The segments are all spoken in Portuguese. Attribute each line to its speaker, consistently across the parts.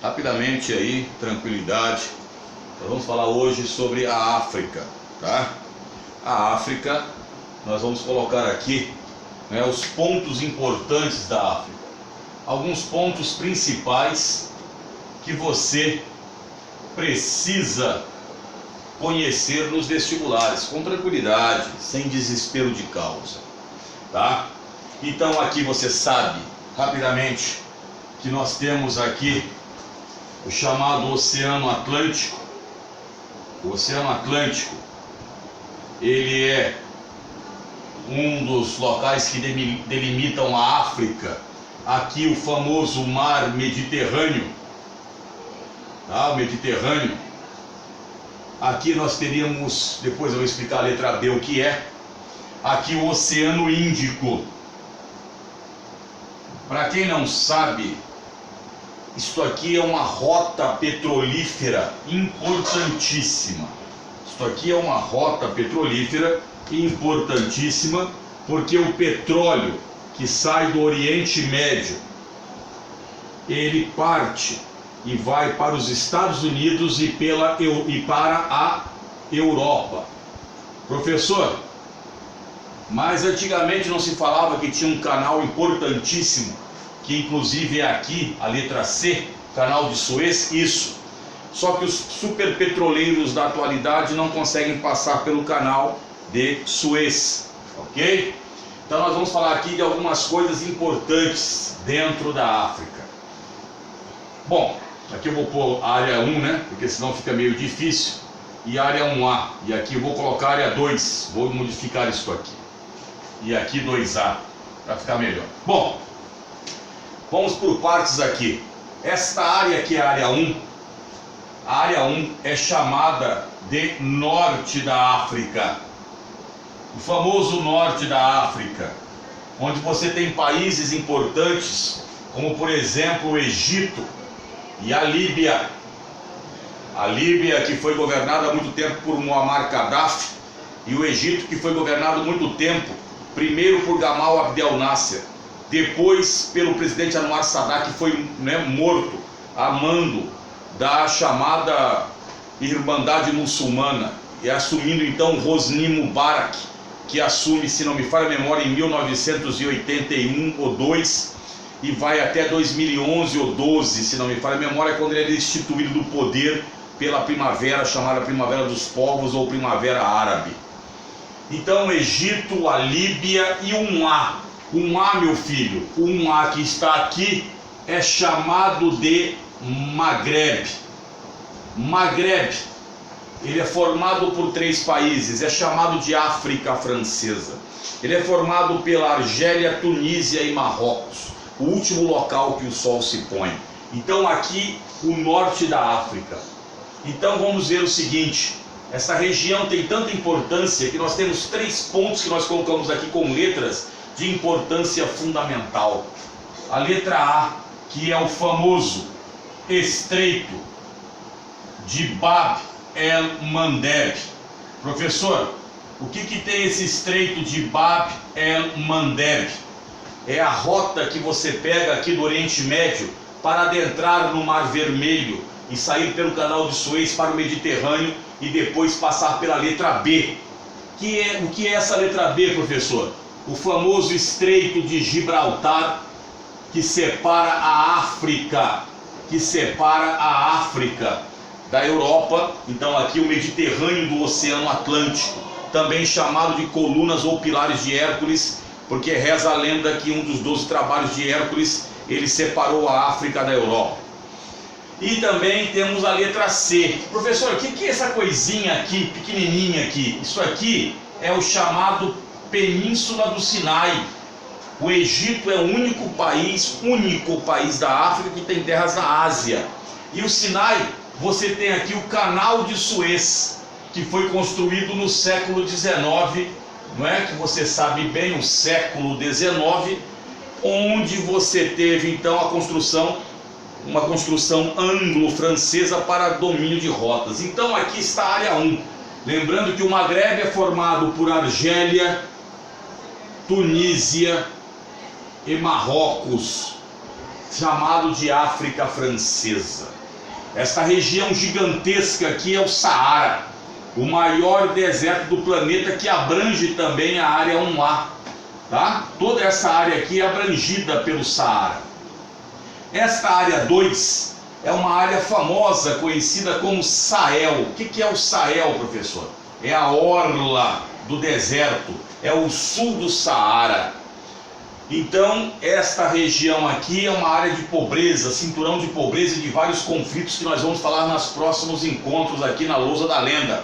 Speaker 1: Rapidamente aí, tranquilidade. Nós vamos falar hoje sobre a África, tá? A África, nós vamos colocar aqui, né, os pontos importantes da África. Alguns pontos principais que você precisa conhecer nos vestibulares, com tranquilidade, sem desespero de causa, tá? Então aqui você sabe, rapidamente, que nós temos aqui o chamado Oceano Atlântico. O Oceano Atlântico, ele é um dos locais que delimitam a África. Aqui o famoso Mar Mediterrâneo, tá? O Mediterrâneo. Aqui nós teríamos, depois eu vou explicar a letra B o que é. Aqui o Oceano Índico. Para quem não sabe, isto aqui é uma rota petrolífera importantíssima. Isto aqui é uma rota petrolífera importantíssima, porque o petróleo que sai do Oriente Médio, ele parte e vai para os Estados Unidos e para a Europa. Professor, mas antigamente não se falava que tinha um canal importantíssimo, que inclusive é aqui, a letra C, canal de Suez? Isso. Só que os superpetroleiros da atualidade não conseguem passar pelo canal de Suez, ok? Então nós vamos falar aqui de algumas coisas importantes dentro da África. Bom, aqui eu vou pôr a área 1, né? Porque senão fica meio difícil. E área 1A. E aqui eu vou colocar a área 2. Vou modificar isso aqui. E aqui 2A, para ficar melhor. Bom, vamos por partes aqui. Esta área aqui é a área 1. A área 1 é chamada de Norte da África. O famoso Norte da África, onde você tem países importantes, como por exemplo o Egito e a Líbia. A Líbia, que foi governada há muito tempo por Muammar Gaddafi, e o Egito, que foi governado há muito tempo, primeiro por Gamal Abdel Nasser, depois pelo presidente Anwar Sadat, que foi, né, morto a mando da chamada Irmandade Muçulmana, e assumindo então Hosni Mubarak, que assume, se não me falha a memória, em 1981 ou 2, e vai até 2011 ou 12, se não me falha a memória, quando ele é destituído do poder pela primavera, chamada Primavera dos Povos ou Primavera Árabe. Então o Egito, a Líbia e um A, meu filho, um A que está aqui é chamado de Magreb. Magreb, ele é formado por 3 países, é chamado de África Francesa. Ele é formado pela Argélia, Tunísia e Marrocos, o último local que o sol se põe. Então aqui o norte da África. Então vamos ver o seguinte, essa região tem tanta importância que nós temos 3 pontos que nós colocamos aqui com letras de importância fundamental. A letra A, que é o famoso Estreito de Bab el-Mandeb. Professor, o que tem esse Estreito de Bab el-Mandeb? É a rota que você pega aqui do Oriente Médio para adentrar no Mar Vermelho e sair pelo canal de Suez para o Mediterrâneo e depois passar pela letra B. O que é essa letra B, professor? O famoso Estreito de Gibraltar, que separa a África da Europa. Então aqui o Mediterrâneo do Oceano Atlântico, também chamado de colunas ou pilares de Hércules, porque reza a lenda que um dos 12 trabalhos de Hércules, ele separou a África da Europa. E também temos a letra C. Professor, o que é essa coisinha aqui, pequenininha aqui? Isso aqui é o chamado Península do Sinai. O Egito é o único país da África que tem terras na Ásia. E o Sinai, você tem aqui o Canal de Suez, que foi construído no século XIX, não é? Que você sabe bem, o século XIX, onde você teve então uma construção anglo-francesa para domínio de rotas. Então aqui está a área 1. Lembrando que o Magreb é formado por Argélia, Tunísia e Marrocos. chamado de África Francesa. Esta região gigantesca aqui é o Saara, o maior deserto do planeta, que abrange também a área 1A, tá? Toda essa área aqui é abrangida pelo Saara. Esta área 2 é uma área famosa, conhecida como Sahel. O que é o Sahel, professor? É a orla do deserto, é o sul do Saara. Então, esta região aqui é uma área de pobreza, cinturão de pobreza e de vários conflitos que nós vamos falar nos próximos encontros aqui na Lousa da Lenda.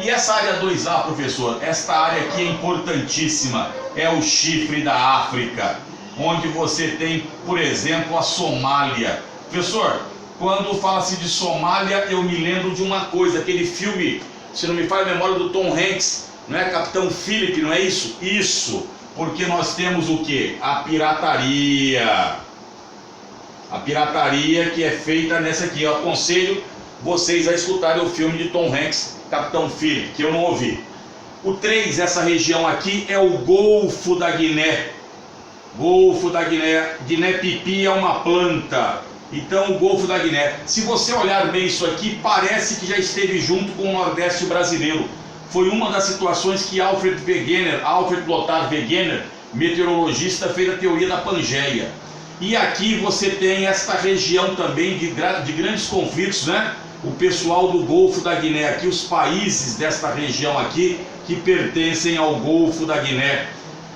Speaker 1: E essa área 2A, professor, esta área aqui é importantíssima, é o chifre da África, onde você tem, por exemplo, a Somália. Professor, quando fala-se de Somália, eu me lembro de uma coisa, aquele filme, se não me falha a memória, do Tom Hanks, não é? Capitão Philip, não é isso? Isso, porque nós temos o que? A pirataria. A pirataria que é feita nessa aqui. Eu aconselho vocês a escutarem o filme de Tom Hanks, Capitão Philip, que eu não ouvi. O 3, essa região aqui, é o Golfo da Guiné. Golfo da Guiné. Guiné-pipi é uma planta. Então, o Golfo da Guiné. Se você olhar bem isso aqui, parece que já esteve junto com o Nordeste brasileiro. Foi uma das situações que Alfred Lothar Wegener, meteorologista, fez a teoria da Pangeia. E aqui você tem esta região também de grandes conflitos, né? O pessoal do Golfo da Guiné, aqui os países desta região aqui que pertencem ao Golfo da Guiné,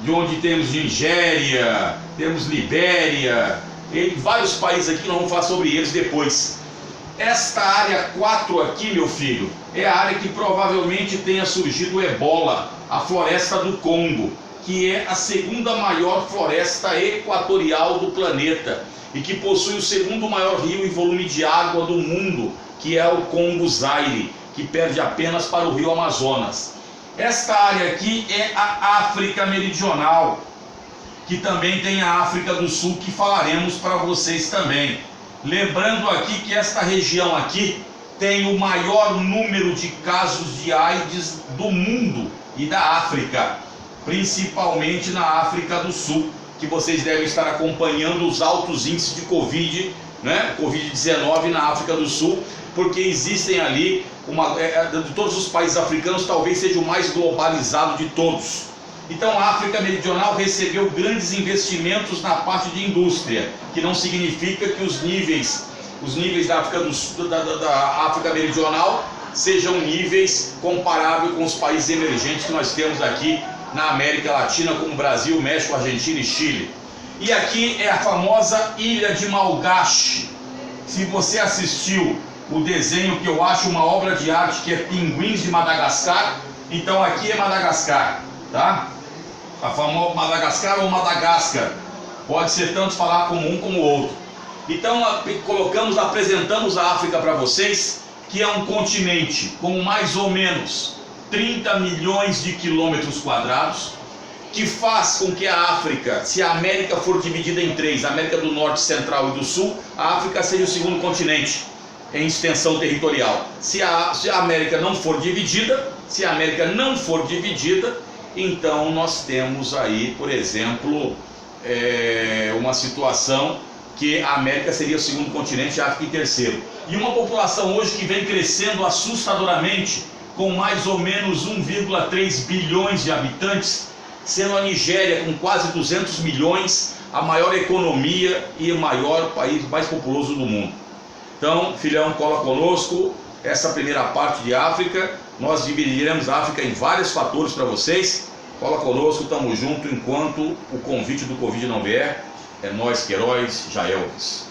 Speaker 1: de onde temos Nigéria, temos Libéria, e vários países aqui, nós vamos falar sobre eles depois. Esta área 4 aqui, meu filho, é a área que provavelmente tenha surgido o Ebola, a floresta do Congo, que é a segunda maior floresta equatorial do planeta e que possui o segundo maior rio em volume de água do mundo, que é o Congo Zaire, que perde apenas para o rio Amazonas. Esta área aqui é a África Meridional, que também tem a África do Sul, que falaremos para vocês também. Lembrando aqui que esta região aqui tem o maior número de casos de AIDS do mundo e da África, principalmente na África do Sul, que vocês devem estar acompanhando os altos índices de Covid, né? Covid-19 na África do Sul, porque existem ali, de todos os países africanos, talvez seja o mais globalizado de todos. Então a África Meridional recebeu grandes investimentos na parte de indústria, que não significa que os níveis da África Meridional sejam níveis comparáveis com os países emergentes que nós temos aqui na América Latina, como Brasil, México, Argentina e Chile. E aqui é a famosa Ilha de Malgache. Se você assistiu o desenho que eu acho uma obra de arte, que é Pinguins de Madagascar, então aqui é Madagascar, tá? A famosa Madagascar ou Madagascar, pode ser tanto falar como um como o outro. Então apresentamos a África para vocês, que é um continente com mais ou menos 30 milhões de quilômetros quadrados, que faz com que a África, se a América for dividida em 3, a América do Norte, Central e do Sul, a África seja o segundo continente em extensão territorial. Se a América não for dividida, então nós temos aí, por exemplo, uma situação que a América seria o segundo continente, a África em terceiro. E uma população hoje que vem crescendo assustadoramente, com mais ou menos 1,3 bilhões de habitantes, sendo a Nigéria com quase 200 milhões, a maior economia e o maior país mais populoso do mundo. Então, filhão, cola conosco, essa primeira parte de África, nós dividiremos a África em vários fatores para vocês. Cola conosco, tamo junto, enquanto o convite do Covid não vier, é nós que heróis, já Elvis.